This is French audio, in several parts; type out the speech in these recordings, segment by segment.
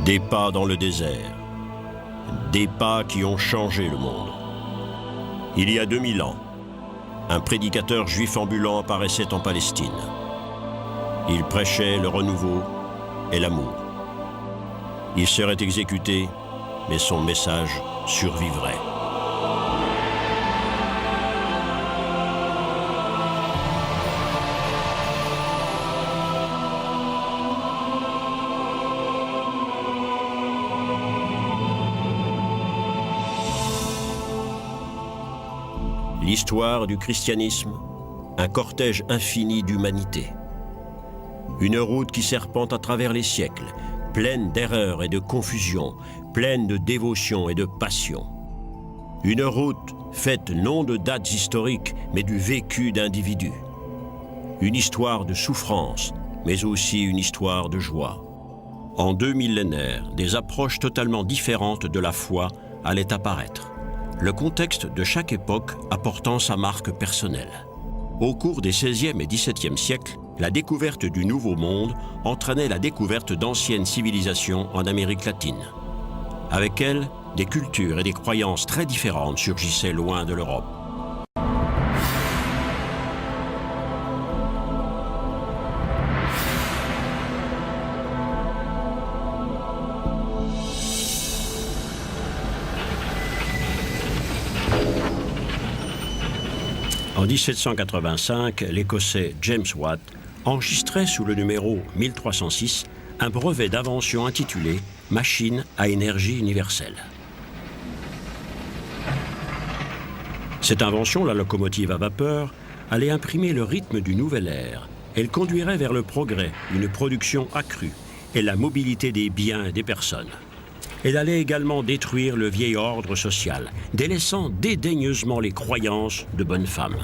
Des pas dans le désert. Des pas qui ont changé le monde. Il y a 2000 ans, un prédicateur juif ambulant apparaissait en Palestine. Il prêchait le renouveau et l'amour. Il serait exécuté, mais son message survivrait. L'histoire du christianisme, un cortège infini d'humanité. Une route qui serpente à travers les siècles, pleine d'erreurs et de confusion, pleine de dévotion et de passion. Une route faite non de dates historiques, mais du vécu d'individus. Une histoire de souffrance, mais aussi une histoire de joie. En 2 millénaires, des approches totalement différentes de la foi allaient apparaître. Le contexte de chaque époque apportant sa marque personnelle. Au cours des XVIe et XVIIe siècles, la découverte du Nouveau Monde entraînait la découverte d'anciennes civilisations en Amérique latine. Avec elle, des cultures et des croyances très différentes surgissaient loin de l'Europe. En 1785, l'Écossais James Watt enregistrait sous le numéro 1306 un brevet d'invention intitulé « Machine à énergie universelle ». Cette invention, la locomotive à vapeur, allait imprimer le rythme du nouvel ère. Elle conduirait vers le progrès, une production accrue et la mobilité des biens et des personnes. Elle allait également détruire le vieil ordre social, délaissant dédaigneusement les croyances de bonnes femmes.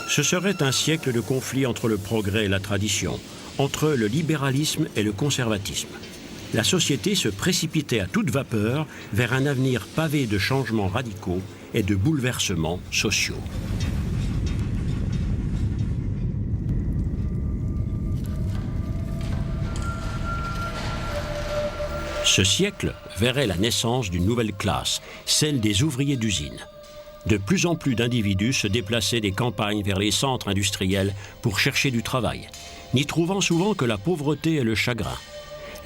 Ce serait un siècle de conflit entre le progrès et la tradition, entre le libéralisme et le conservatisme. La société se précipitait à toute vapeur vers un avenir pavé de changements radicaux et de bouleversements sociaux. Ce siècle verrait la naissance d'une nouvelle classe, celle des ouvriers d'usine. De plus en plus d'individus se déplaçaient des campagnes vers les centres industriels pour chercher du travail, n'y trouvant souvent que la pauvreté et le chagrin.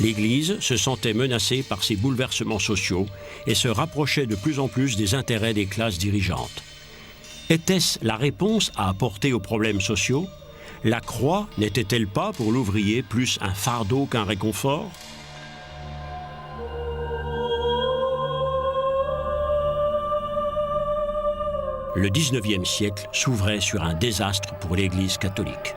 L'Église se sentait menacée par ces bouleversements sociaux et se rapprochait de plus en plus des intérêts des classes dirigeantes. Était-ce la réponse à apporter aux problèmes sociaux? La croix n'était-elle pas pour l'ouvrier plus un fardeau qu'un réconfort? Le XIXe siècle s'ouvrait sur un désastre pour l'Église catholique.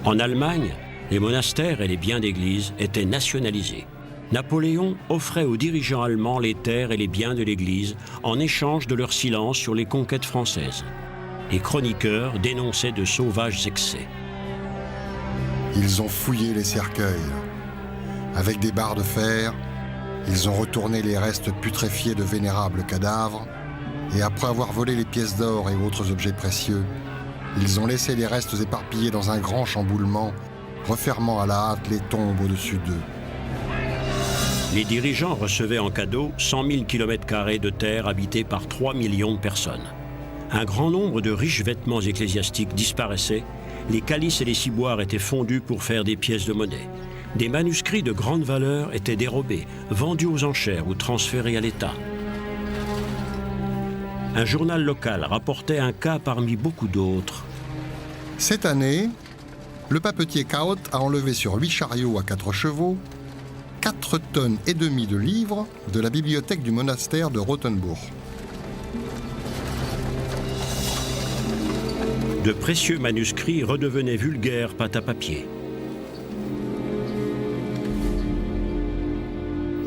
En Allemagne, les monastères et les biens d'église étaient nationalisés. Napoléon offrait aux dirigeants allemands les terres et les biens de l'Église en échange de leur silence sur les conquêtes françaises. Les chroniqueurs dénonçaient de sauvages excès. Ils ont fouillé les cercueils. Avec des barres de fer, ils ont retourné les restes putréfiés de vénérables cadavres et après avoir volé les pièces d'or et autres objets précieux, ils ont laissé les restes éparpillés dans un grand chamboulement, refermant à la hâte les tombes au-dessus d'eux. Les dirigeants recevaient en cadeau 100 000 km² de terre habitée par 3 millions de personnes. Un grand nombre de riches vêtements ecclésiastiques disparaissaient, les calices et les ciboires étaient fondus pour faire des pièces de monnaie. Des manuscrits de grande valeur étaient dérobés, vendus aux enchères ou transférés à l'État. Un journal local rapportait un cas parmi beaucoup d'autres. Cette année, le papetier Kaut a enlevé sur 8 chariots à 4 chevaux 4 tonnes et demie de livres de la bibliothèque du monastère de Rothenburg. De précieux manuscrits redevenaient vulgaires pâte à papier.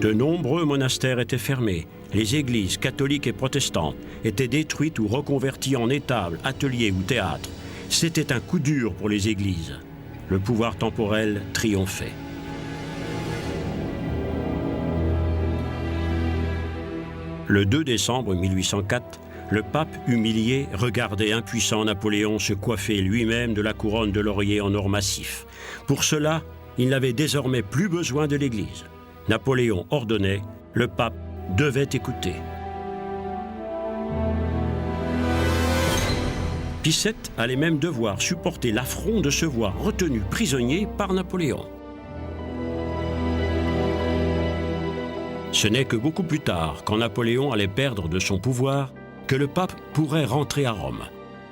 De nombreux monastères étaient fermés. Les églises catholiques et protestantes étaient détruites ou reconverties en étables, ateliers ou théâtres. C'était un coup dur pour les églises. Le pouvoir temporel triomphait. Le 2 décembre 1804, Le pape, humilié, regardait impuissant Napoléon se coiffer lui-même de la couronne de laurier en or massif. Pour cela, il n'avait désormais plus besoin de l'Église. Napoléon ordonnait, le pape devait écouter. Pie VII allait même devoir supporter l'affront de se voir retenu prisonnier par Napoléon. Ce n'est que beaucoup plus tard, quand Napoléon allait perdre de son pouvoir, que le pape pourrait rentrer à Rome.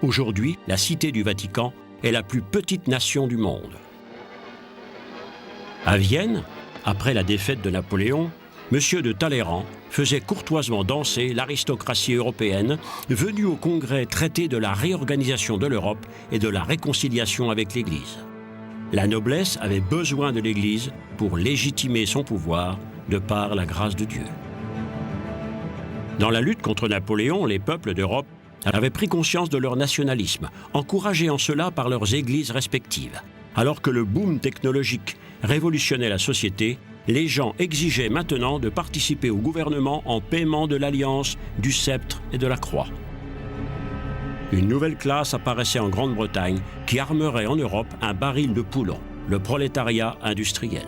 Aujourd'hui, la cité du Vatican est la plus petite nation du monde. À Vienne, après la défaite de Napoléon, M. de Talleyrand faisait courtoisement danser l'aristocratie européenne venue au Congrès traiter de la réorganisation de l'Europe et de la réconciliation avec l'Église. La noblesse avait besoin de l'Église pour légitimer son pouvoir de par la grâce de Dieu. Dans la lutte contre Napoléon, les peuples d'Europe avaient pris conscience de leur nationalisme, encouragés en cela par leurs églises respectives. Alors que le boom technologique révolutionnait la société, les gens exigeaient maintenant de participer au gouvernement en paiement de l'alliance, du sceptre et de la croix. Une nouvelle classe apparaissait en Grande-Bretagne qui armerait en Europe un baril de Poulon, le prolétariat industriel.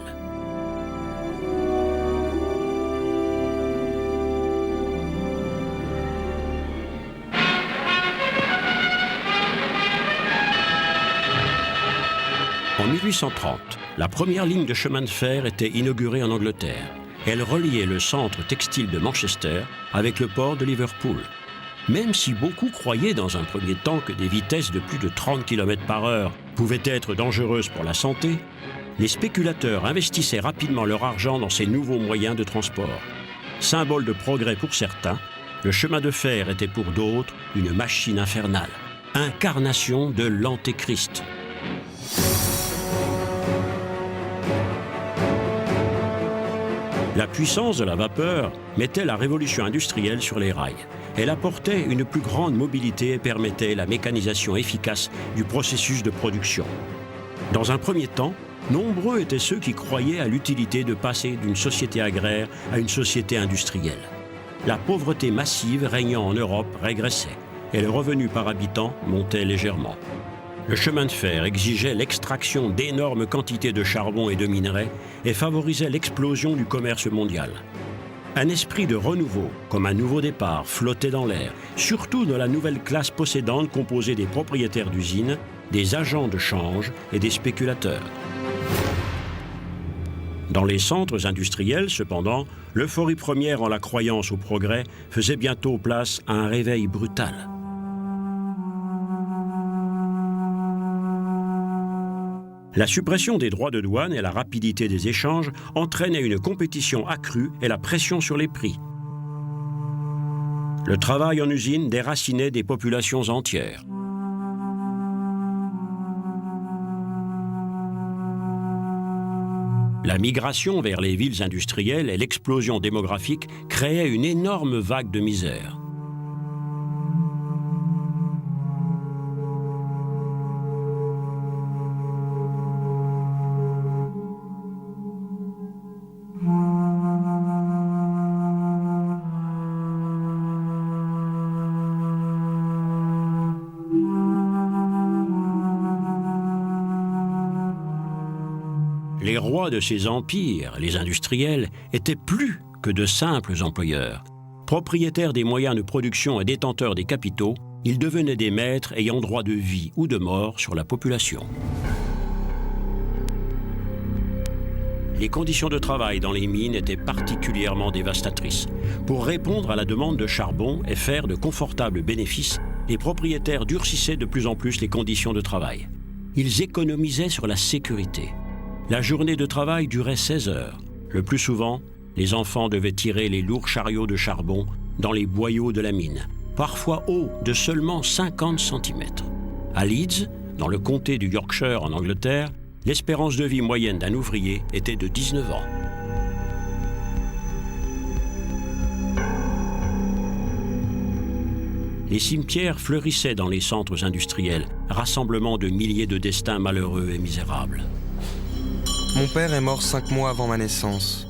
En 1830, la première ligne de chemin de fer était inaugurée en Angleterre. Elle reliait le centre textile de Manchester avec le port de Liverpool. Même si beaucoup croyaient dans un premier temps que des vitesses de plus de 30 km/h pouvaient être dangereuses pour la santé, les spéculateurs investissaient rapidement leur argent dans ces nouveaux moyens de transport. Symbole de progrès pour certains, le chemin de fer était pour d'autres une machine infernale, incarnation de l'Antéchrist. La puissance de la vapeur mettait la révolution industrielle sur les rails. Elle apportait une plus grande mobilité et permettait la mécanisation efficace du processus de production. Dans un premier temps, nombreux étaient ceux qui croyaient à l'utilité de passer d'une société agraire à une société industrielle. La pauvreté massive régnant en Europe régressait et le revenu par habitant montait légèrement. Le chemin de fer exigeait l'extraction d'énormes quantités de charbon et de minerais et favorisait l'explosion du commerce mondial. Un esprit de renouveau, comme un nouveau départ, flottait dans l'air, surtout dans la nouvelle classe possédante composée des propriétaires d'usines, des agents de change et des spéculateurs. Dans les centres industriels, cependant, l'euphorie première en la croyance au progrès faisait bientôt place à un réveil brutal. La suppression des droits de douane et la rapidité des échanges entraînaient une compétition accrue et la pression sur les prix. Le travail en usine déracinait des populations entières. La migration vers les villes industrielles et l'explosion démographique créaient une énorme vague de misère. Les rois de ces empires, les industriels, étaient plus que de simples employeurs. Propriétaires des moyens de production et détenteurs des capitaux, ils devenaient des maîtres ayant droit de vie ou de mort sur la population. Les conditions de travail dans les mines étaient particulièrement dévastatrices. Pour répondre à la demande de charbon et faire de confortables bénéfices, les propriétaires durcissaient de plus en plus les conditions de travail. Ils économisaient sur la sécurité. La journée de travail durait 16 heures. Le plus souvent, les enfants devaient tirer les lourds chariots de charbon dans les boyaux de la mine, parfois hauts de seulement 50 cm. À Leeds, dans le comté du Yorkshire en Angleterre, l'espérance de vie moyenne d'un ouvrier était de 19 ans. Les cimetières fleurissaient dans les centres industriels, rassemblement de milliers de destins malheureux et misérables. Mon père est mort 5 mois avant ma naissance,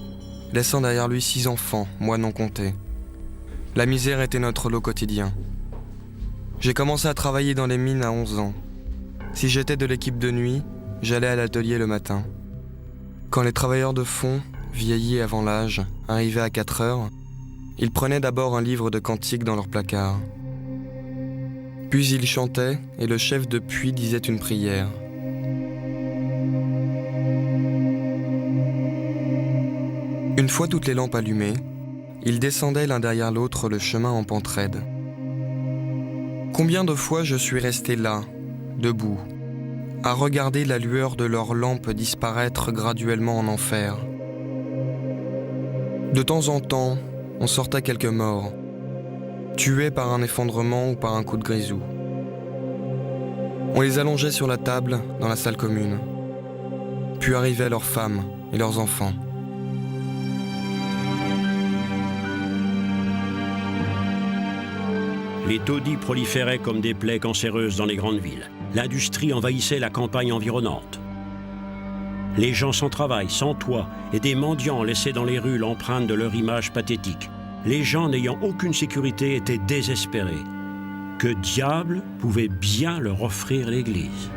laissant derrière lui 6 enfants, moi non comptés. La misère était notre lot quotidien. J'ai commencé à travailler dans les mines à 11 ans. Si j'étais de l'équipe de nuit, j'allais à l'atelier le matin. Quand les travailleurs de fond, vieillis avant l'âge, arrivaient à 4 heures, ils prenaient d'abord un livre de cantiques dans leur placard. Puis ils chantaient et le chef de puits disait une prière. Une fois toutes les lampes allumées, ils descendaient l'un derrière l'autre le chemin en pente raide. Combien de fois je suis resté là, debout, à regarder la lueur de leurs lampes disparaître graduellement en enfer. De temps en temps, on sortait quelques morts, tués par un effondrement ou par un coup de grisou. On les allongeait sur la table dans la salle commune. Puis arrivaient leurs femmes et leurs enfants. Les taudis proliféraient comme des plaies cancéreuses dans les grandes villes. L'industrie envahissait la campagne environnante. Les gens sans travail, sans toit, et des mendiants laissaient dans les rues l'empreinte de leur image pathétique. Les gens n'ayant aucune sécurité étaient désespérés. Que diable pouvait bien leur offrir l'Église ?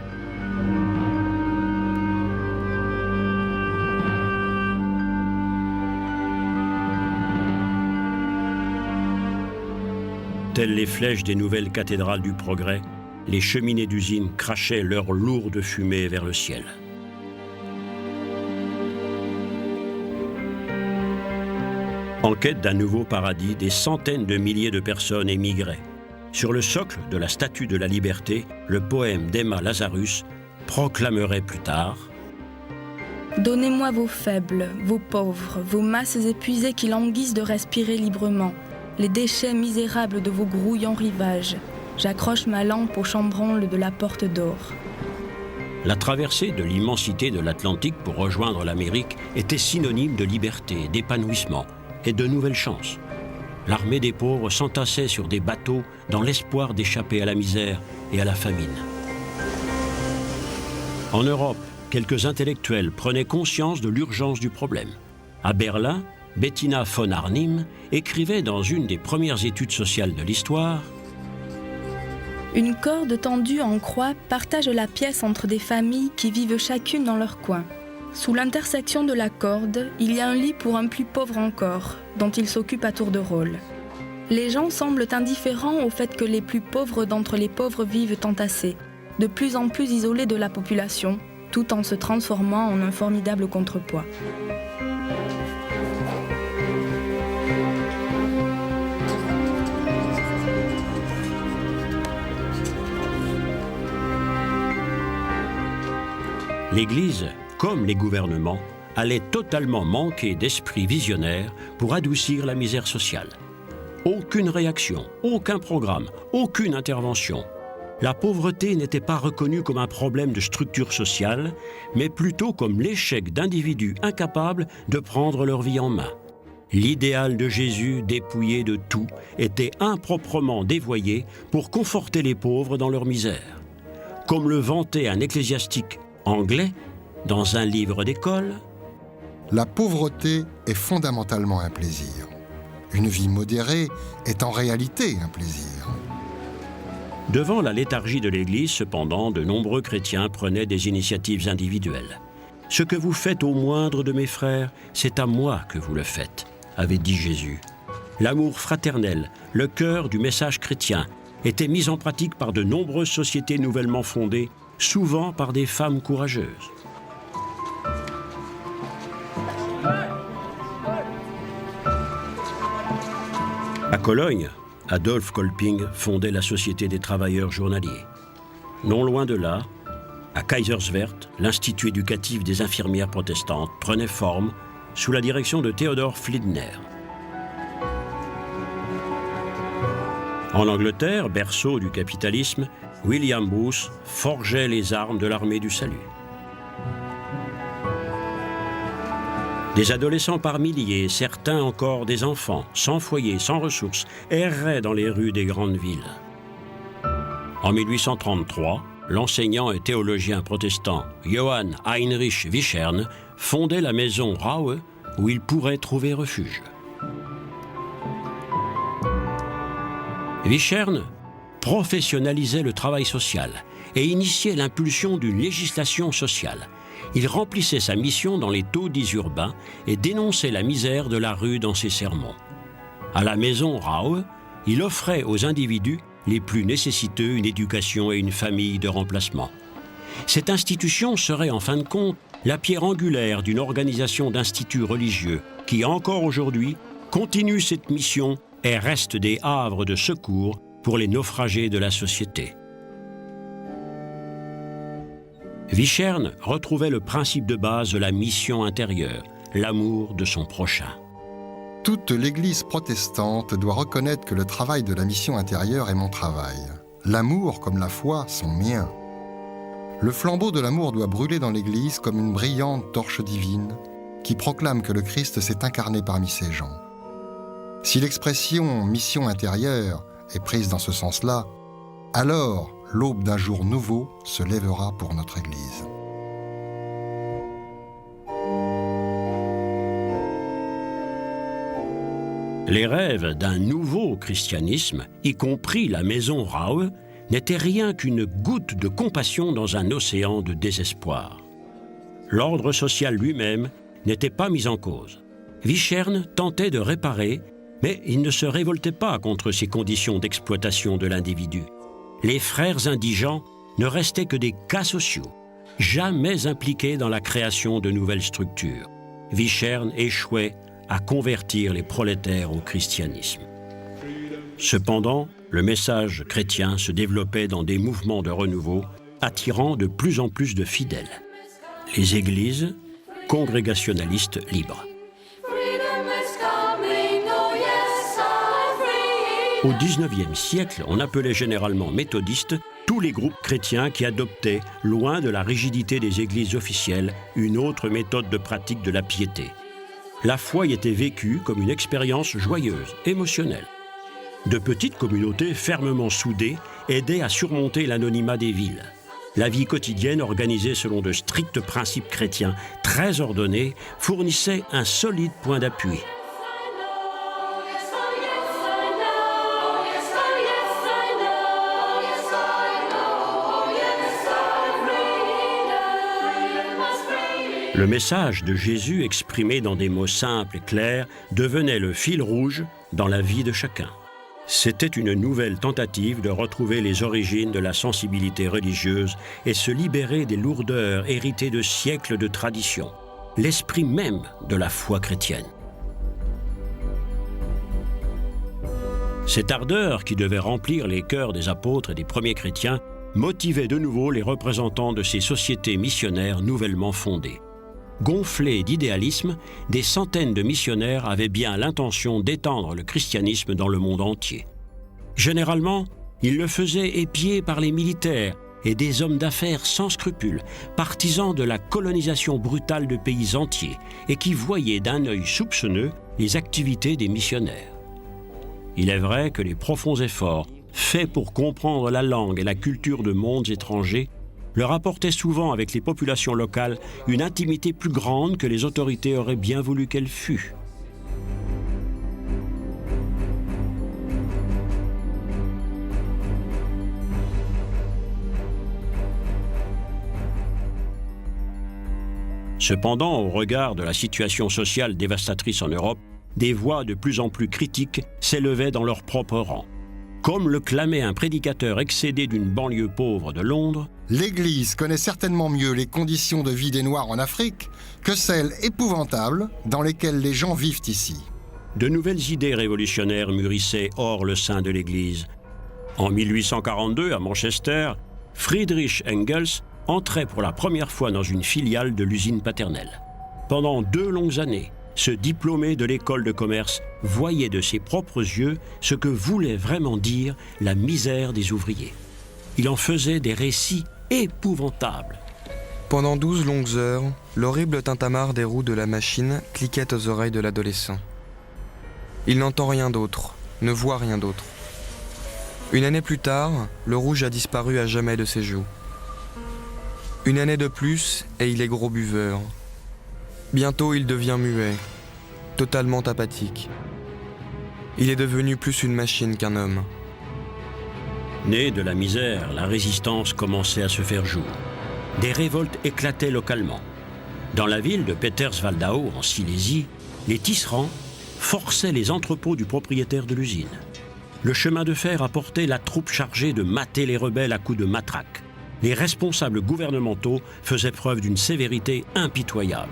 Telles les flèches des nouvelles cathédrales du progrès, les cheminées d'usines crachaient leur lourde fumée vers le ciel. En quête d'un nouveau paradis, des centaines de milliers de personnes émigraient. Sur le socle de la Statue de la Liberté, le poème d'Emma Lazarus proclamerait plus tard « Donnez-moi vos faibles, vos pauvres, vos masses épuisées qui languissent de respirer librement, les déchets misérables de vos grouillants rivages. J'accroche ma lampe au chambranle de la porte d'or. » La traversée de l'immensité de l'Atlantique pour rejoindre l'Amérique était synonyme de liberté, d'épanouissement et de nouvelles chances. L'armée des pauvres s'entassait sur des bateaux dans l'espoir d'échapper à la misère et à la famine. En Europe, quelques intellectuels prenaient conscience de l'urgence du problème. À Berlin, Bettina von Arnim écrivait dans une des premières études sociales de l'histoire « Une corde tendue en croix partage la pièce entre des familles qui vivent chacune dans leur coin. Sous l'intersection de la corde, il y a un lit pour un plus pauvre encore, dont il s'occupe à tour de rôle. Les gens semblent indifférents au fait que les plus pauvres d'entre les pauvres vivent entassés, de plus en plus isolés de la population, tout en se transformant en un formidable contrepoids. » L'Église, comme les gouvernements, allait totalement manquer d'esprit visionnaire pour adoucir la misère sociale. Aucune réaction, aucun programme, aucune intervention. La pauvreté n'était pas reconnue comme un problème de structure sociale, mais plutôt comme l'échec d'individus incapables de prendre leur vie en main. L'idéal de Jésus, dépouillé de tout, était improprement dévoyé pour conforter les pauvres dans leur misère. Comme le vantait un ecclésiastique anglais dans un livre d'école, « La pauvreté est fondamentalement un plaisir. Une vie modérée est en réalité un plaisir. » Devant la léthargie de l'Église, cependant, de nombreux chrétiens prenaient des initiatives individuelles. « Ce que vous faites au moindre de mes frères, c'est à moi que vous le faites », avait dit Jésus. L'amour fraternel, le cœur du message chrétien, étaient mis en pratique par de nombreuses sociétés nouvellement fondées, souvent par des femmes courageuses. À Cologne, Adolf Kolping fondait la Société des travailleurs journaliers. Non loin de là, à Kaiserswerth, l'Institut éducatif des infirmières protestantes prenait forme sous la direction de Theodor Fliedner. En Angleterre, berceau du capitalisme, William Booth forgeait les armes de l'armée du salut. Des adolescents par milliers, certains encore des enfants, sans foyer, sans ressources, erraient dans les rues des grandes villes. En 1833, l'enseignant et théologien protestant Johann Heinrich Wichern fondait la maison Raue où il pourrait trouver refuge. Wichern professionnalisait le travail social et initiait l'impulsion d'une législation sociale. Il remplissait sa mission dans les taudis urbains et dénonçait la misère de la rue dans ses sermons. À la maison Raue, il offrait aux individus les plus nécessiteux une éducation et une famille de remplacement. Cette institution serait en fin de compte la pierre angulaire d'une organisation d'instituts religieux qui, encore aujourd'hui, continue cette mission et reste des havres de secours pour les naufragés de la société. Vichern retrouvait le principe de base de la mission intérieure, l'amour de son prochain. Toute l'Église protestante doit reconnaître que le travail de la mission intérieure est mon travail. L'amour comme la foi sont miens. Le flambeau de l'amour doit brûler dans l'Église comme une brillante torche divine qui proclame que le Christ s'est incarné parmi ses gens. Si l'expression « mission intérieure » est prise dans ce sens-là, alors l'aube d'un jour nouveau se lèvera pour notre Église. Les rêves d'un nouveau christianisme, y compris la maison Raue, n'étaient rien qu'une goutte de compassion dans un océan de désespoir. L'ordre social lui-même n'était pas mis en cause. Vichern tentait de réparer, mais il ne se révoltait pas contre ces conditions d'exploitation de l'individu. Les frères indigents ne restaient que des cas sociaux, jamais impliqués dans la création de nouvelles structures. Vichern échouait à convertir les prolétaires au christianisme. Cependant, le message chrétien se développait dans des mouvements de renouveau, attirant de plus en plus de fidèles. Les églises, congrégationalistes libres. Au XIXe siècle, on appelait généralement méthodistes tous les groupes chrétiens qui adoptaient, loin de la rigidité des églises officielles, une autre méthode de pratique de la piété. La foi y était vécue comme une expérience joyeuse, émotionnelle. De petites communautés fermement soudées aidaient à surmonter l'anonymat des villes. La vie quotidienne, organisée selon de stricts principes chrétiens très ordonnés, fournissait un solide point d'appui. Le message de Jésus, exprimé dans des mots simples et clairs, devenait le fil rouge dans la vie de chacun. C'était une nouvelle tentative de retrouver les origines de la sensibilité religieuse et se libérer des lourdeurs héritées de siècles de tradition, l'esprit même de la foi chrétienne. Cette ardeur qui devait remplir les cœurs des apôtres et des premiers chrétiens motivait de nouveau les représentants de ces sociétés missionnaires nouvellement fondées. Gonflés d'idéalisme, des centaines de missionnaires avaient bien l'intention d'étendre le christianisme dans le monde entier. Généralement, ils le faisaient épiés par les militaires et des hommes d'affaires sans scrupules, partisans de la colonisation brutale de pays entiers et qui voyaient d'un œil soupçonneux les activités des missionnaires. Il est vrai que les profonds efforts faits pour comprendre la langue et la culture de mondes étrangers leur apportait souvent avec les populations locales une intimité plus grande que les autorités auraient bien voulu qu'elle fût. Cependant, au regard de la situation sociale dévastatrice en Europe, des voix de plus en plus critiques s'élevaient dans leurs propres rangs. Comme le clamait un prédicateur excédé d'une banlieue pauvre de Londres, « L'Église connaît certainement mieux les conditions de vie des Noirs en Afrique que celles épouvantables dans lesquelles les gens vivent ici. » De nouvelles idées révolutionnaires mûrissaient hors le sein de l'Église. En 1842, à Manchester, Friedrich Engels entrait pour la première fois dans une filiale de l'usine paternelle. Pendant 2 longues années, ce diplômé de l'école de commerce voyait de ses propres yeux ce que voulait vraiment dire la misère des ouvriers. Il en faisait des récits épouvantables. Pendant 12 longues heures, l'horrible tintamarre des roues de la machine cliquait aux oreilles de l'adolescent. Il n'entend rien d'autre, ne voit rien d'autre. Une année plus tard, le rouge a disparu à jamais de ses joues. Une année de plus et il est gros buveur. Bientôt il devient muet, totalement apathique. Il est devenu plus une machine qu'un homme. Née de la misère, la résistance commençait à se faire jour. Des révoltes éclataient localement. Dans la ville de Peterswaldau, en Silésie, les tisserands forçaient les entrepôts du propriétaire de l'usine. Le chemin de fer apportait la troupe chargée de mater les rebelles à coups de matraque. Les responsables gouvernementaux faisaient preuve d'une sévérité impitoyable.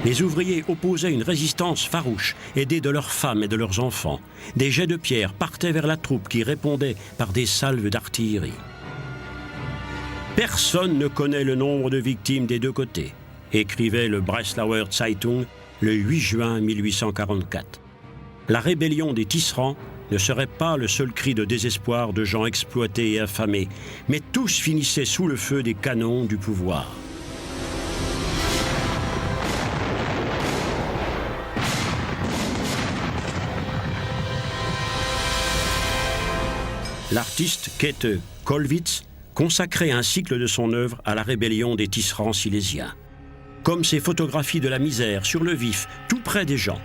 Les ouvriers opposaient une résistance farouche, aidés de leurs femmes et de leurs enfants. Des jets de pierre partaient vers la troupe qui répondait par des salves d'artillerie. Personne ne connaît le nombre de victimes des deux côtés, écrivait le Breslauer Zeitung le 8 juin 1844. La rébellion des tisserands ne serait pas le seul cri de désespoir de gens exploités et affamés, mais tous finissaient sous le feu des canons du pouvoir. L'artiste Käthe Kollwitz consacrait un cycle de son œuvre à la rébellion des tisserands silésiens. Comme ses photographies de la misère sur le vif, tout près des gens,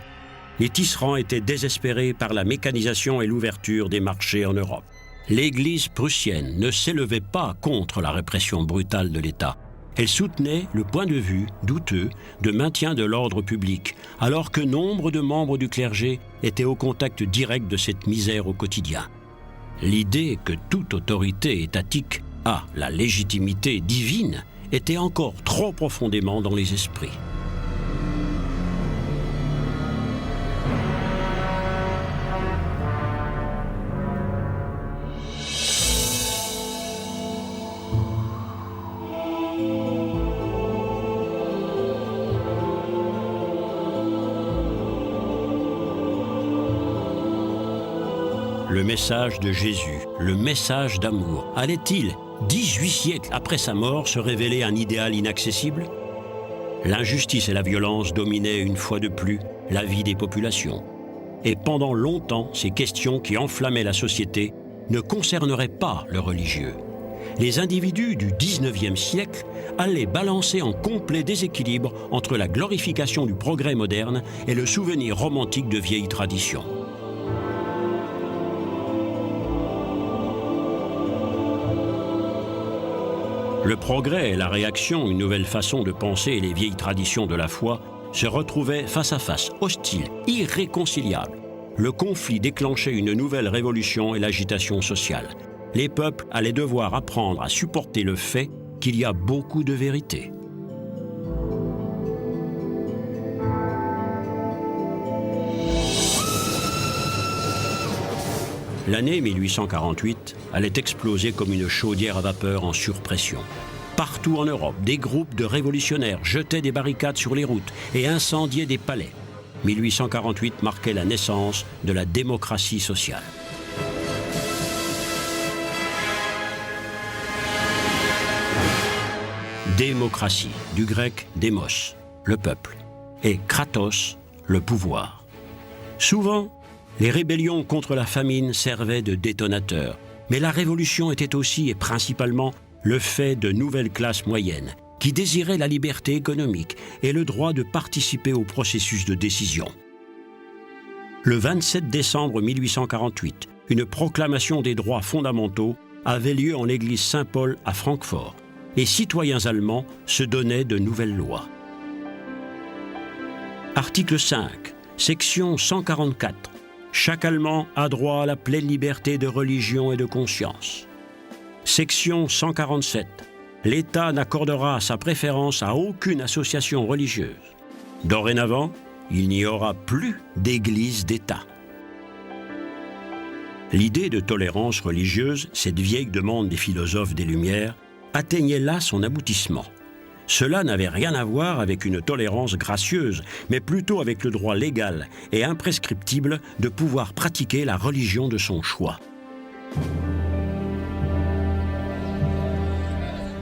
les tisserands étaient désespérés par la mécanisation et l'ouverture des marchés en Europe. L'Église prussienne ne s'élevait pas contre la répression brutale de l'État. Elle soutenait le point de vue douteux de maintien de l'ordre public, alors que nombre de membres du clergé étaient au contact direct de cette misère au quotidien. L'idée que toute autorité étatique a la légitimité divine était encore trop profondément dans les esprits. Le message de Jésus, le message d'amour, allait-il, 18 siècles après sa mort, se révéler un idéal inaccessible? L'injustice et la violence dominaient une fois de plus la vie des populations. Et pendant longtemps, ces questions qui enflammaient la société ne concerneraient pas le religieux. Les individus du 19e siècle allaient balancer en complet déséquilibre entre la glorification du progrès moderne et le souvenir romantique de vieilles traditions. Le progrès et la réaction, une nouvelle façon de penser et les vieilles traditions de la foi se retrouvaient face à face, hostiles, irréconciliables. Le conflit déclenchait une nouvelle révolution et l'agitation sociale. Les peuples allaient devoir apprendre à supporter le fait qu'il y a beaucoup de vérité. L'année 1848 allait exploser comme une chaudière à vapeur en surpression. Partout en Europe, des groupes de révolutionnaires jetaient des barricades sur les routes et incendiaient des palais. 1848 marquait la naissance de la démocratie sociale. Démocratie, du grec démos, le peuple, et kratos, le pouvoir. Souvent, les rébellions contre la famine servaient de détonateurs, mais la révolution était aussi et principalement le fait de nouvelles classes moyennes qui désiraient la liberté économique et le droit de participer au processus de décision. Le 27 décembre 1848, une proclamation des droits fondamentaux avait lieu en l'église Saint-Paul à Francfort. Les citoyens allemands se donnaient de nouvelles lois. Article 5, section 144. Chaque Allemand a droit à la pleine liberté de religion et de conscience. Section 147. L'État n'accordera sa préférence à aucune association religieuse. Dorénavant, il n'y aura plus d'église d'État. L'idée de tolérance religieuse, cette vieille demande des philosophes des Lumières, atteignait là son aboutissement. Cela n'avait rien à voir avec une tolérance gracieuse, mais plutôt avec le droit légal et imprescriptible de pouvoir pratiquer la religion de son choix.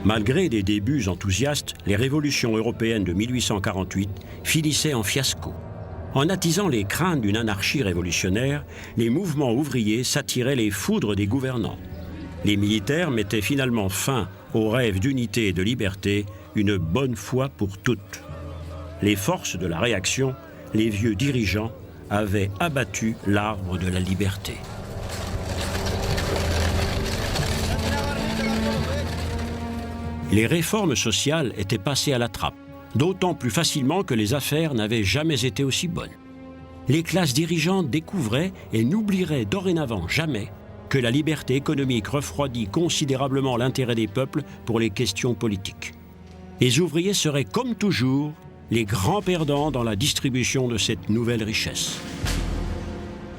Malgré des débuts enthousiastes, les révolutions européennes de 1848 finissaient en fiasco. En attisant les craintes d'une anarchie révolutionnaire, les mouvements ouvriers s'attiraient les foudres des gouvernants. Les militaires mettaient finalement fin aux rêves d'unité et de liberté, une bonne fois pour toutes. Les forces de la réaction, les vieux dirigeants, avaient abattu l'arbre de la liberté. Les réformes sociales étaient passées à la trappe, d'autant plus facilement que les affaires n'avaient jamais été aussi bonnes. Les classes dirigeantes découvraient et n'oublieraient dorénavant jamais que la liberté économique refroidit considérablement l'intérêt des peuples pour les questions politiques. Les ouvriers seraient, comme toujours, les grands perdants dans la distribution de cette nouvelle richesse.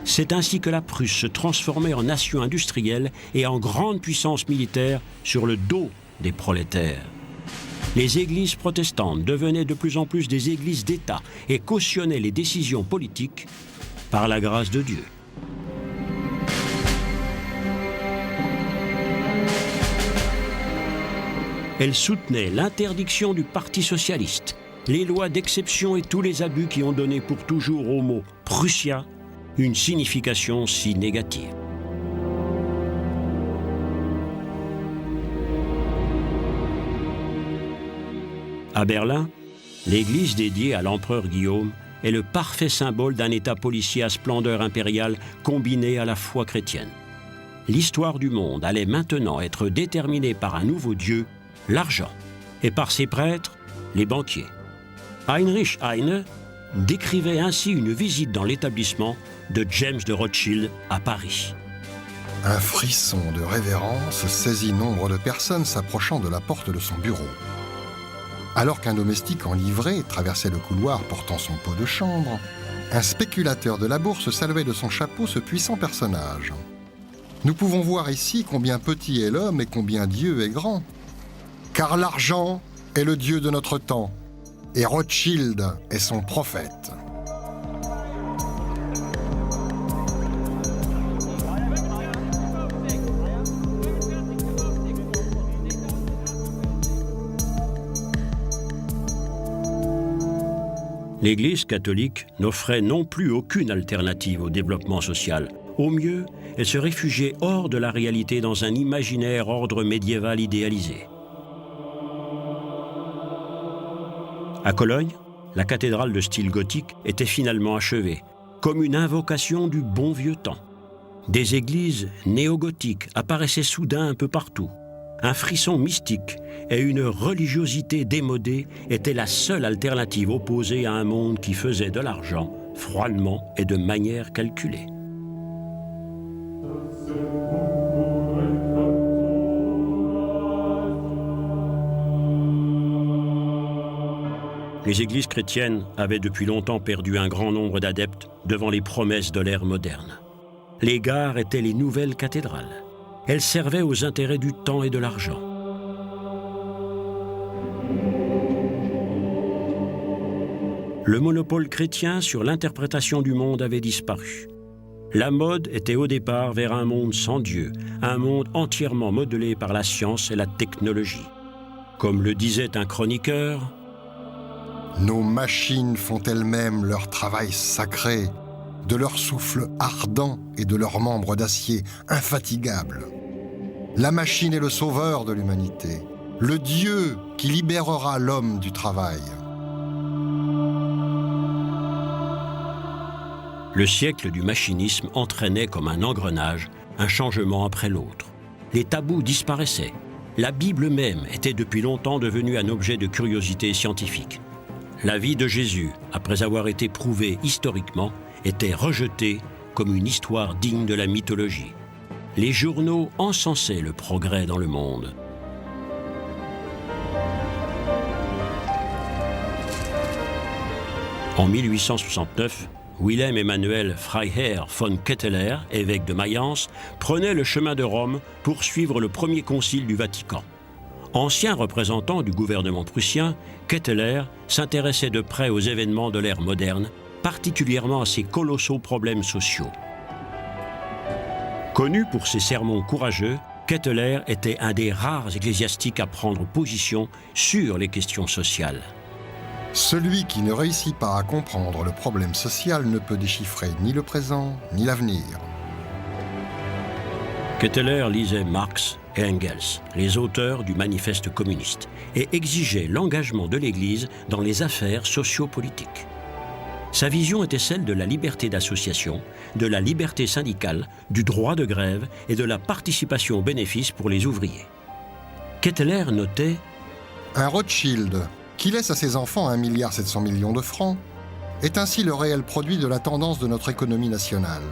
C'est ainsi que la Prusse se transformait en nation industrielle et en grande puissance militaire sur le dos des prolétaires. Les églises protestantes devenaient de plus en plus des églises d'État et cautionnaient les décisions politiques par la grâce de Dieu. Elles soutenaient l'interdiction du Parti socialiste, les lois d'exception et tous les abus qui ont donné pour toujours au mot « Prussia » une signification si négative. À Berlin, l'église dédiée à l'empereur Guillaume est le parfait symbole d'un État policier à splendeur impériale combiné à la foi chrétienne. L'histoire du monde allait maintenant être déterminée par un nouveau dieu, l'argent, et par ses prêtres, les banquiers. Heinrich Heine décrivait ainsi une visite dans l'établissement de James de Rothschild à Paris. Un frisson de révérence saisit nombre de personnes s'approchant de la porte de son bureau. Alors qu'un domestique en livrée traversait le couloir portant son pot de chambre, un spéculateur de la bourse saluait de son chapeau ce puissant personnage. Nous pouvons voir ici combien petit est l'homme et combien Dieu est grand. Car l'argent est le Dieu de notre temps, et Rothschild est son prophète. L'Église catholique n'offrait non plus aucune alternative au développement social. Au mieux, elle se réfugiait hors de la réalité dans un imaginaire ordre médiéval idéalisé. À Cologne, la cathédrale de style gothique était finalement achevée, comme une invocation du bon vieux temps. Des églises néo-gothiques apparaissaient soudain un peu partout. Un frisson mystique et une religiosité démodée étaient la seule alternative opposée à un monde qui faisait de l'argent froidement et de manière calculée. Les églises chrétiennes avaient depuis longtemps perdu un grand nombre d'adeptes devant les promesses de l'ère moderne. Les gares étaient les nouvelles cathédrales. Elles servaient aux intérêts du temps et de l'argent. Le monopole chrétien sur l'interprétation du monde avait disparu. La mode était au départ vers un monde sans Dieu, un monde entièrement modelé par la science et la technologie. Comme le disait un chroniqueur, « Nos machines font elles-mêmes leur travail sacré, de leur souffle ardent et de leurs membres d'acier infatigables. La machine est le sauveur de l'humanité, le Dieu qui libérera l'homme du travail. » Le siècle du machinisme entraînait comme un engrenage un changement après l'autre. Les tabous disparaissaient. La Bible même était depuis longtemps devenue un objet de curiosité scientifique. La vie de Jésus, après avoir été prouvée historiquement, était rejetée comme une histoire digne de la mythologie. Les journaux encensaient le progrès dans le monde. En 1869, Wilhelm Emanuel Freiherr von Ketteler, évêque de Mayence, prenait le chemin de Rome pour suivre le premier concile du Vatican. Ancien représentant du gouvernement prussien, Ketteler s'intéressait de près aux événements de l'ère moderne, particulièrement à ces colossaux problèmes sociaux. Connu pour ses sermons courageux, Ketteler était un des rares ecclésiastiques à prendre position sur les questions sociales. Celui qui ne réussit pas à comprendre le problème social ne peut déchiffrer ni le présent ni l'avenir. Ketteler lisait Marx et Engels, les auteurs du manifeste communiste, et exigeait l'engagement de l'Église dans les affaires sociopolitiques. Sa vision était celle de la liberté d'association, de la liberté syndicale, du droit de grève et de la participation aux bénéfices pour les ouvriers. Ketteler notait Un Rothschild qui laisse à ses enfants 1,7 milliard de francs est ainsi le réel produit de la tendance de notre économie nationale.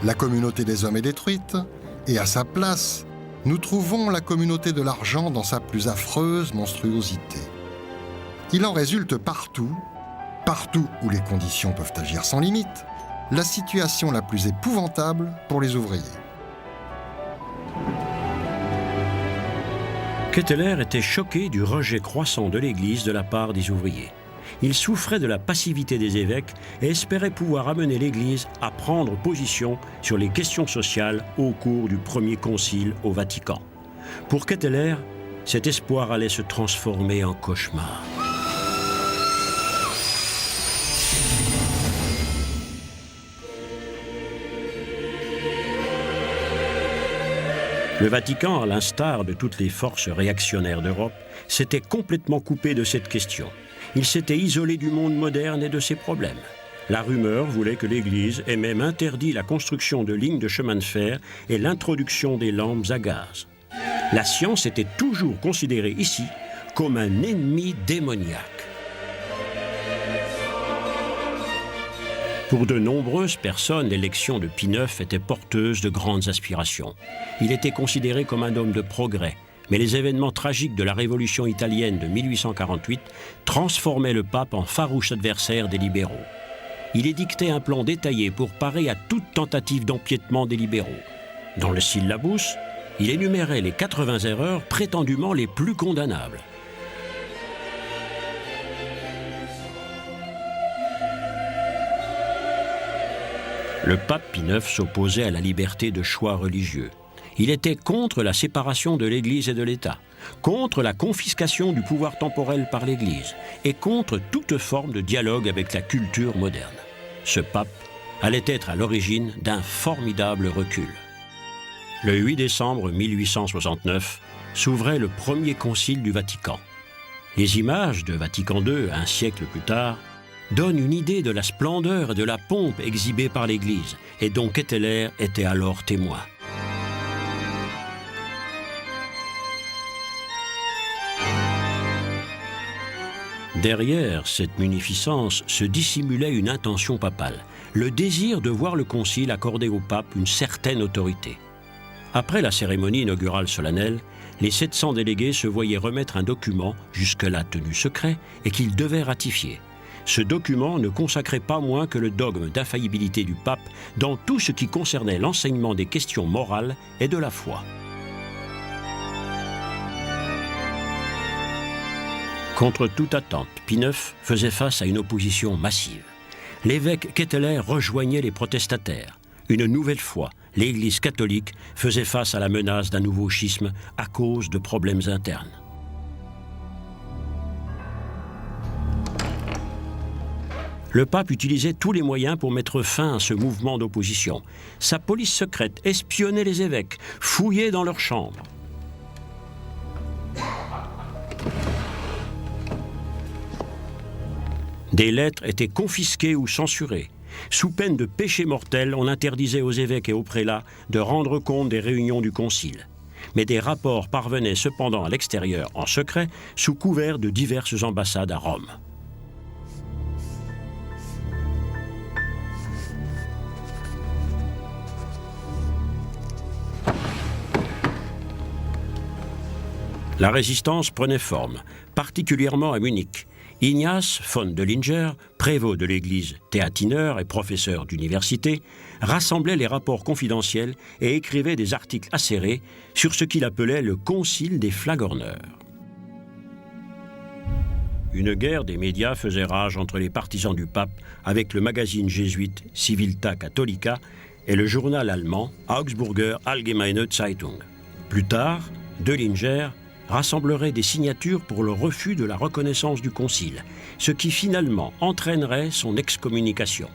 La communauté des hommes est détruite, et à sa place, nous trouvons la communauté de l'argent dans sa plus affreuse monstruosité. Il en résulte partout où les conditions peuvent agir sans limite, la situation la plus épouvantable pour les ouvriers. Ketteler était choqué du rejet croissant de l'Église de la part des ouvriers. Il souffrait de la passivité des évêques et espérait pouvoir amener l'Église à prendre position sur les questions sociales au cours du premier concile au Vatican. Pour Ketteler, cet espoir allait se transformer en cauchemar. Le Vatican, à l'instar de toutes les forces réactionnaires d'Europe, s'était complètement coupé de cette question. Il s'était isolé du monde moderne et de ses problèmes. La rumeur voulait que l'Église ait même interdit la construction de lignes de chemin de fer et l'introduction des lampes à gaz. La science était toujours considérée ici comme un ennemi démoniaque. Pour de nombreuses personnes, l'élection de Pie IX était porteuse de grandes aspirations. Il était considéré comme un homme de progrès, mais les événements tragiques de la Révolution italienne de 1848 transformaient le pape en farouche adversaire des libéraux. Il édictait un plan détaillé pour parer à toute tentative d'empiétement des libéraux. Dans le syllabus, il énumérait les 80 erreurs prétendument les plus condamnables. Le pape Pie IX s'opposait à la liberté de choix religieux. Il était contre la séparation de l'Église et de l'État, contre la confiscation du pouvoir temporel par l'Église et contre toute forme de dialogue avec la culture moderne. Ce pape allait être à l'origine d'un formidable recul. Le 8 décembre 1869 s'ouvrait le premier concile du Vatican. Les images de Vatican II, un siècle plus tard, donnent une idée de la splendeur et de la pompe exhibée par l'Église et dont Ketteler était alors témoin. Derrière cette munificence se dissimulait une intention papale, le désir de voir le concile accorder au pape une certaine autorité. Après la cérémonie inaugurale solennelle, les 700 délégués se voyaient remettre un document jusque-là tenu secret et qu'ils devaient ratifier. Ce document ne consacrait pas moins que le dogme d'infaillibilité du pape dans tout ce qui concernait l'enseignement des questions morales et de la foi. Contre toute attente, Pie IX faisait face à une opposition massive. L'évêque Ketteler rejoignait les protestataires. Une nouvelle fois, l'Église catholique faisait face à la menace d'un nouveau schisme à cause de problèmes internes. Le pape utilisait tous les moyens pour mettre fin à ce mouvement d'opposition. Sa police secrète espionnait les évêques, fouillait dans leurs chambres. Des lettres étaient confisquées ou censurées. Sous peine de péché mortel, on interdisait aux évêques et aux prélats de rendre compte des réunions du concile. Mais des rapports parvenaient cependant à l'extérieur en secret, sous couvert de diverses ambassades à Rome. La résistance prenait forme, particulièrement à Munich. Ignaz von Döllinger, prévôt de l'église théatineur et professeur d'université, rassemblait les rapports confidentiels et écrivait des articles acérés sur ce qu'il appelait le concile des flagorneurs. Une guerre des médias faisait rage entre les partisans du pape avec le magazine jésuite Civiltà Catholica et le journal allemand Augsburger Allgemeine Zeitung. Plus tard, Döllinger rassemblerait des signatures pour le refus de la reconnaissance du concile, ce qui finalement entraînerait son excommunication.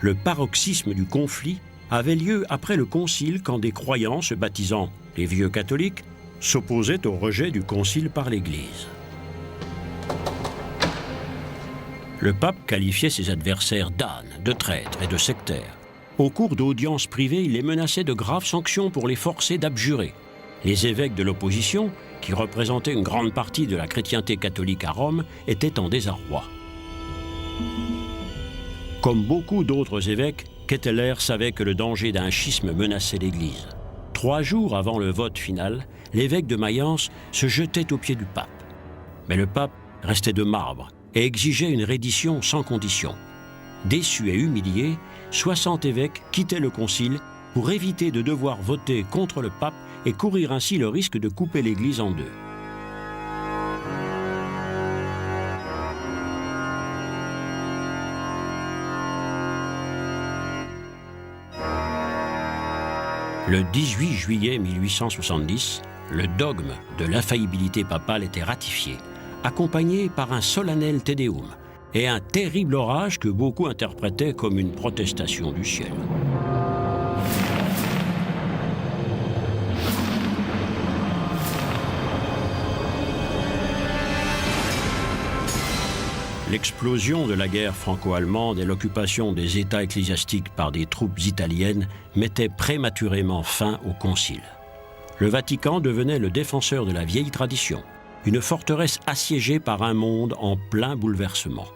Le paroxysme du conflit avait lieu après le concile quand des croyants se baptisant les vieux catholiques s'opposaient au rejet du concile par l'Église. Le pape qualifiait ses adversaires d'ânes, de traîtres et de sectaires. Au cours d'audiences privées, il les menaçait de graves sanctions pour les forcer d'abjurer. Les évêques de l'opposition, qui représentait une grande partie de la chrétienté catholique à Rome, était en désarroi. Comme beaucoup d'autres évêques, Ketteler savait que le danger d'un schisme menaçait l'Église. 3 jours avant le vote final, l'évêque de Mayence se jetait aux pieds du pape. Mais le pape restait de marbre et exigeait une reddition sans condition. Déçus et humiliés, 60 évêques quittaient le concile pour éviter de devoir voter contre le pape et courir ainsi le risque de couper l'Église en 2. Le 18 juillet 1870, le dogme de l'infaillibilité papale était ratifié, accompagné par un solennel Te Deum et un terrible orage que beaucoup interprétaient comme une protestation du ciel. L'explosion de la guerre franco-allemande et l'occupation des États ecclésiastiques par des troupes italiennes mettaient prématurément fin au concile. Le Vatican devenait le défenseur de la vieille tradition, une forteresse assiégée par un monde en plein bouleversement.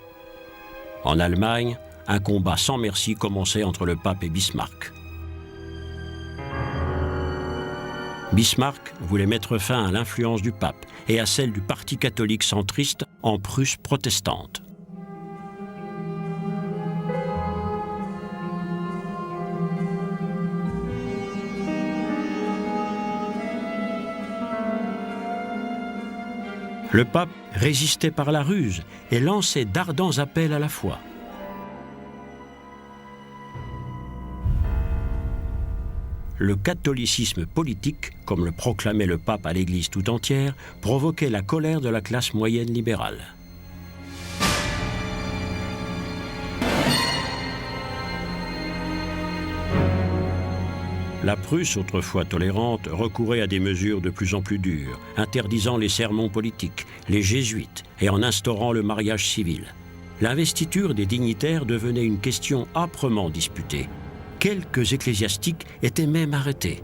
En Allemagne, un combat sans merci commençait entre le pape et Bismarck. Bismarck voulait mettre fin à l'influence du pape et à celle du parti catholique centriste en Prusse protestante. Le pape résistait par la ruse et lançait d'ardents appels à la foi. Le catholicisme politique, comme le proclamait le pape à l'Église tout entière, provoquait la colère de la classe moyenne libérale. La Prusse, autrefois tolérante, recourait à des mesures de plus en plus dures, interdisant les sermons politiques, les jésuites et en instaurant le mariage civil. L'investiture des dignitaires devenait une question âprement disputée. Quelques ecclésiastiques étaient même arrêtés.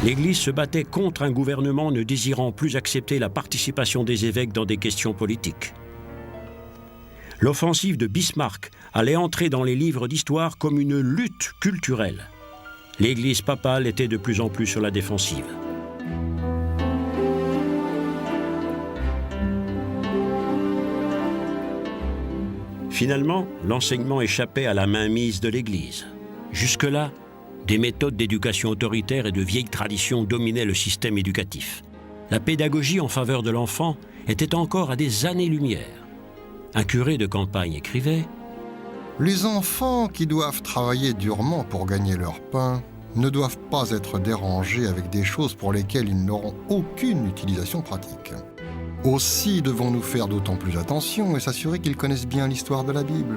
L'Église se battait contre un gouvernement ne désirant plus accepter la participation des évêques dans des questions politiques. L'offensive de Bismarck allait entrer dans les livres d'histoire comme une lutte culturelle. L'Église papale était de plus en plus sur la défensive. Finalement, l'enseignement échappait à la mainmise de l'Église. Jusque-là, des méthodes d'éducation autoritaire et de vieilles traditions dominaient le système éducatif. La pédagogie en faveur de l'enfant était encore à des années-lumière. Un curé de campagne écrivait « Les enfants qui doivent travailler durement pour gagner leur pain ne doivent pas être dérangés avec des choses pour lesquelles ils n'auront aucune utilisation pratique. Aussi devons-nous faire d'autant plus attention et s'assurer qu'ils connaissent bien l'histoire de la Bible. »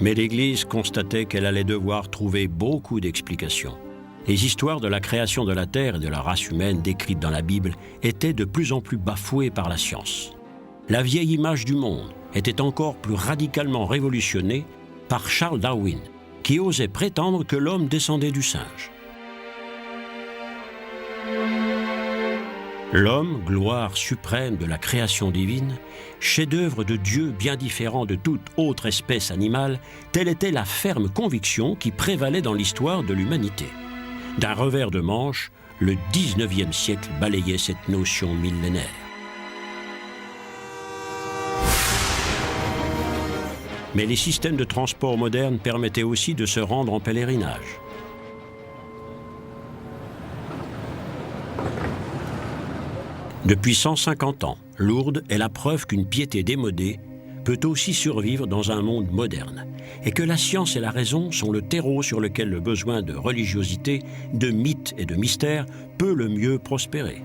Mais l'Église constatait qu'elle allait devoir trouver beaucoup d'explications. Les histoires de la création de la terre et de la race humaine décrites dans la Bible étaient de plus en plus bafouées par la science. La vieille image du monde était encore plus radicalement révolutionnée par Charles Darwin, qui osait prétendre que l'homme descendait du singe. L'homme, gloire suprême de la création divine, chef-d'œuvre de Dieu bien différent de toute autre espèce animale, telle était la ferme conviction qui prévalait dans l'histoire de l'humanité. D'un revers de manche, le 19e siècle balayait cette notion millénaire. Mais les systèmes de transport modernes permettaient aussi de se rendre en pèlerinage. Depuis 150 ans, Lourdes est la preuve qu'une piété démodée peut aussi survivre dans un monde moderne et que la science et la raison sont le terreau sur lequel le besoin de religiosité, de mythes et de mystères peut le mieux prospérer.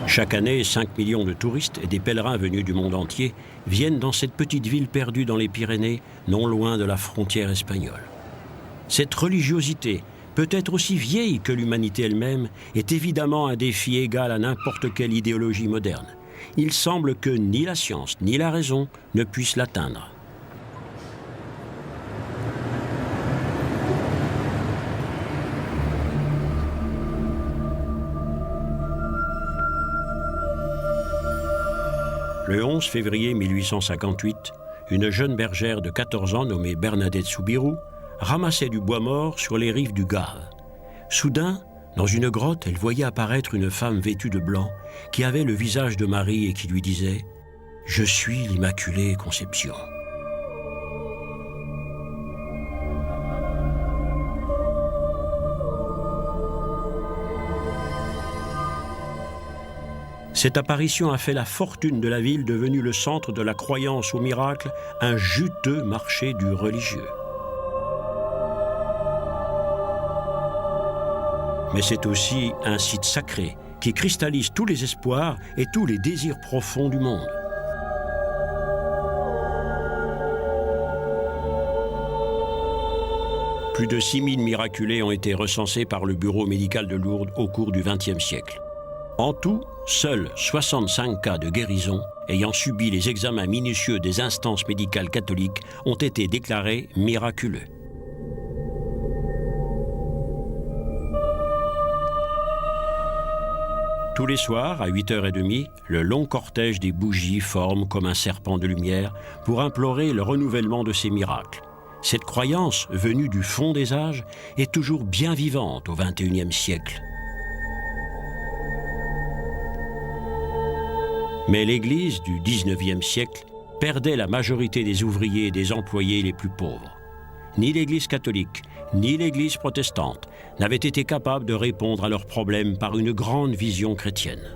Chaque année, 5 millions de touristes et des pèlerins venus du monde entier viennent dans cette petite ville perdue dans les Pyrénées, non loin de la frontière espagnole. Cette religiosité, peut-être aussi vieille que l'humanité elle-même, est évidemment un défi égal à n'importe quelle idéologie moderne. Il semble que ni la science ni la raison ne puissent l'atteindre. Le 11 février 1858, une jeune bergère de 14 ans nommée Bernadette Soubirous ramassait du bois mort sur les rives du Gave. Soudain, dans une grotte, elle voyait apparaître une femme vêtue de blanc qui avait le visage de Marie et qui lui disait « Je suis l'Immaculée Conception ». Cette apparition a fait la fortune de la ville, devenue le centre de la croyance au miracle, un juteux marché du religieux. Mais c'est aussi un site sacré qui cristallise tous les espoirs et tous les désirs profonds du monde. Plus de 6000 miraculés ont été recensés par le bureau médical de Lourdes au cours du XXe siècle. En tout, seuls 65 cas de guérison ayant subi les examens minutieux des instances médicales catholiques ont été déclarés miraculeux. Tous les soirs, à 8h30, le long cortège des bougies forme comme un serpent de lumière pour implorer le renouvellement de ces miracles. Cette croyance, venue du fond des âges, est toujours bien vivante au XXIe siècle. Mais l'Église du XIXe siècle perdait la majorité des ouvriers et des employés les plus pauvres. Ni l'Église catholique, ni l'Église protestante n'avaient été capables de répondre à leurs problèmes par une grande vision chrétienne.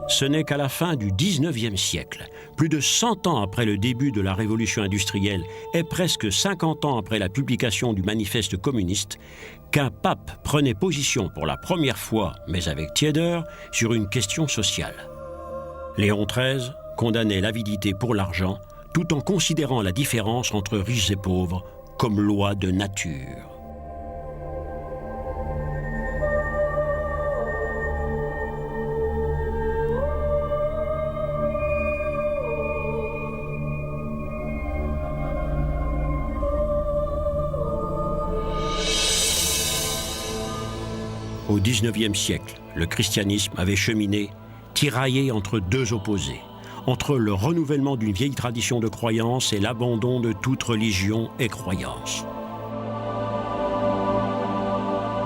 Ce n'est qu'à la fin du XIXe siècle, plus de 100 ans après le début de la révolution industrielle et presque 50 ans après la publication du manifeste communiste, qu'un pape prenait position pour la première fois, mais avec tiédeur, sur une question sociale. Léon XIII condamnait l'avidité pour l'argent, tout en considérant la différence entre riches et pauvres comme loi de nature. Au XIXe siècle, le christianisme avait cheminé, tiraillé entre deux opposés, entre le renouvellement d'une vieille tradition de croyance et l'abandon de toute religion et croyance.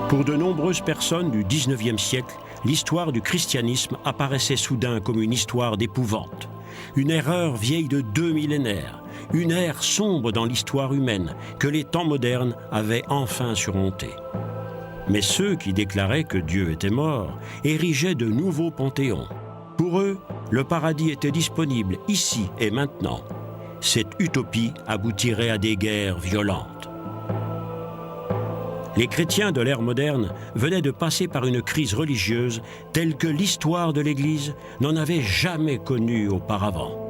Pour de nombreuses personnes du XIXe siècle, l'histoire du christianisme apparaissait soudain comme une histoire d'épouvante, une erreur vieille de 2 millénaires, une ère sombre dans l'histoire humaine que les temps modernes avaient enfin surmontée. Mais ceux qui déclaraient que Dieu était mort érigeaient de nouveaux panthéons. Pour eux, le paradis était disponible ici et maintenant. Cette utopie aboutirait à des guerres violentes. Les chrétiens de l'ère moderne venaient de passer par une crise religieuse telle que l'histoire de l'Église n'en avait jamais connue auparavant.